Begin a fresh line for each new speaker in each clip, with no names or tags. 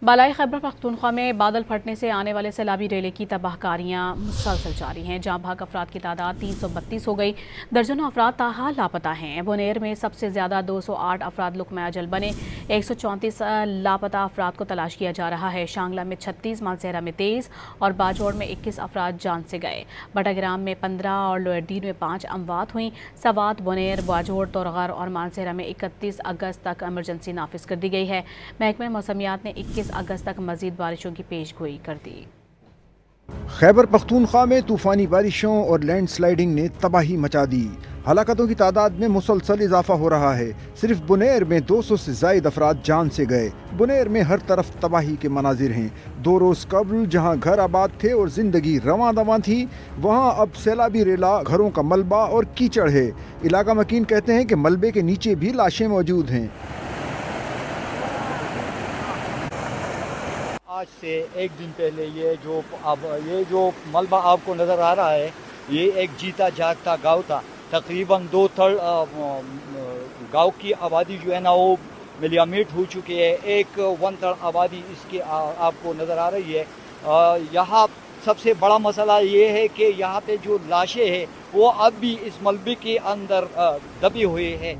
بالائی خیبر پختونخوا میں بادل پھٹنے سے آنے والے سیلابی ریلے کی تباہکاریاں مسلسل جاری ہیں، جہاں بھاگ افراد کی تعداد 332 ہو گئی، درجنوں افراد تاحال لاپتہ ہیں۔ بنیر میں سب سے زیادہ 208 افراد لقمہ اجل بنے، 134 لاپتہ افراد کو تلاش کیا جا رہا ہے۔ شانگلہ میں 36، مانسہرہ میں 23 اور باجوڑ میں 21 افراد جان سے گئے۔ بٹاگرام میں 15 اور لوئر دیر میں 5 اموات ہوئیں۔ سوات، بنیر، باجوڑ، تورغر اور مانسہرہ میں 31 اگست تک ایمرجنسی نافذ کر دی گئی ہے۔ محکمہ موسمیات نے 21 اگست تک مزید بارشوں کی پیش گوئی کر دی۔
خیبر پختونخوا میں طوفانی بارشوں اور لینڈ سلائیڈنگ نے تباہی مچا دی۔ ہلاکتوں کی تعداد میں مسلسل اضافہ ہو رہا ہے۔ صرف بنیر میں 200 سے زائد افراد جان سے گئے۔ بنیر میں ہر طرف تباہی کے مناظر ہیں۔ 2 روز قبل جہاں گھر آباد تھے اور زندگی رواں دواں تھی، وہاں اب سیلابی ریلا، گھروں کا ملبہ اور کیچڑ ہے۔ علاقہ مکین کہتے ہیں کہ ملبے کے نیچے بھی لاشیں موجود ہیں۔
آج سے ایک دن پہلے یہ جو ملبہ آپ کو نظر آ رہا ہے، یہ ایک جیتا جاگتا گاؤں تھا۔ تقریباً 2/3 گاؤں کی آبادی جو ہے نا وہ ملیا میٹ ہو چکی ہے۔ 1/3 آبادی اس کی آپ کو نظر آ رہی ہے۔ یہاں سب سے بڑا مسئلہ یہ ہے کہ یہاں پہ جو لاشیں ہیں وہ اب بھی اس ملبے کے اندر دبی ہوئی ہے۔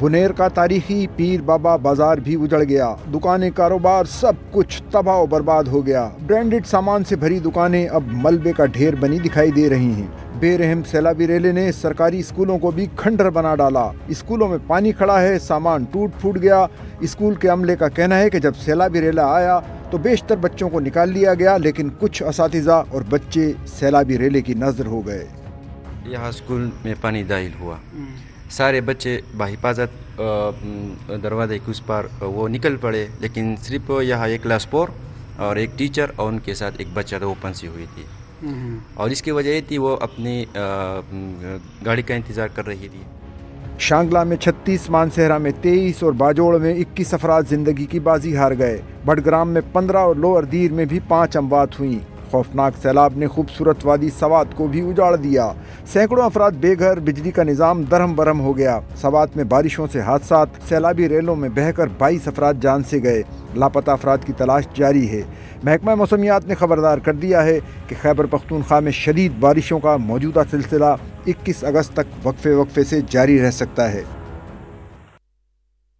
بنیر کا تاریخی پیر بابا بازار بھی اجڑ گیا۔ دکانیں، کاروبار، سب کچھ تباہ و برباد ہو گیا۔ برانڈڈ سامان سے بھری دکانیں اب ملبے کا ڈھیر بنی دکھائی دے رہی ہیں۔ بے رحم سیلابی ریلے نے سرکاری اسکولوں کو بھی کھنڈر بنا ڈالا۔ اسکولوں میں پانی کھڑا ہے، سامان ٹوٹ پھوٹ گیا۔ اسکول کے عملے کا کہنا ہے کہ جب سیلابی ریلا آیا تو بیشتر بچوں کو نکال لیا گیا، لیکن کچھ اساتذہ اور بچے سیلابی ریلے کی نظر ہو گئے۔
یہاں اسکول میں پانی داخل ہوا، سارے بچے بحفاظت دروازے کے اس پار وہ نکل پڑے، لیکن صرف یہاں ایک کلاس 4 اور ایک ٹیچر اور ان کے ساتھ ایک بچہ تھا، وہ پھنسی ہوئی تھی۔ اور اس کی وجہ یہ تھی وہ اپنی گاڑی کا انتظار کر رہی تھی۔
شانگلہ میں 36، مانسہرہ میں 23 اور باجوڑ میں 21 افراد زندگی کی بازی ہار گئے۔ بٹگرام میں 15 اور لوئر دیر میں بھی 5 اموات ہوئیں۔ خوفناک سیلاب نے خوبصورت وادی سوات کو بھی اجاڑ دیا۔ سینکڑوں افراد بے گھر، بجلی کا نظام درہم برہم ہو گیا۔ سوات میں بارشوں سے حادثات، سیلابی ریلوں میں بہہ کر 22 افراد جان سے گئے۔ لاپتہ افراد کی تلاش جاری ہے۔ محکمہ موسمیات نے خبردار کر دیا ہے کہ خیبر پختونخوا میں شدید بارشوں کا موجودہ سلسلہ 21 اگست تک وقفے سے جاری رہ سکتا ہے۔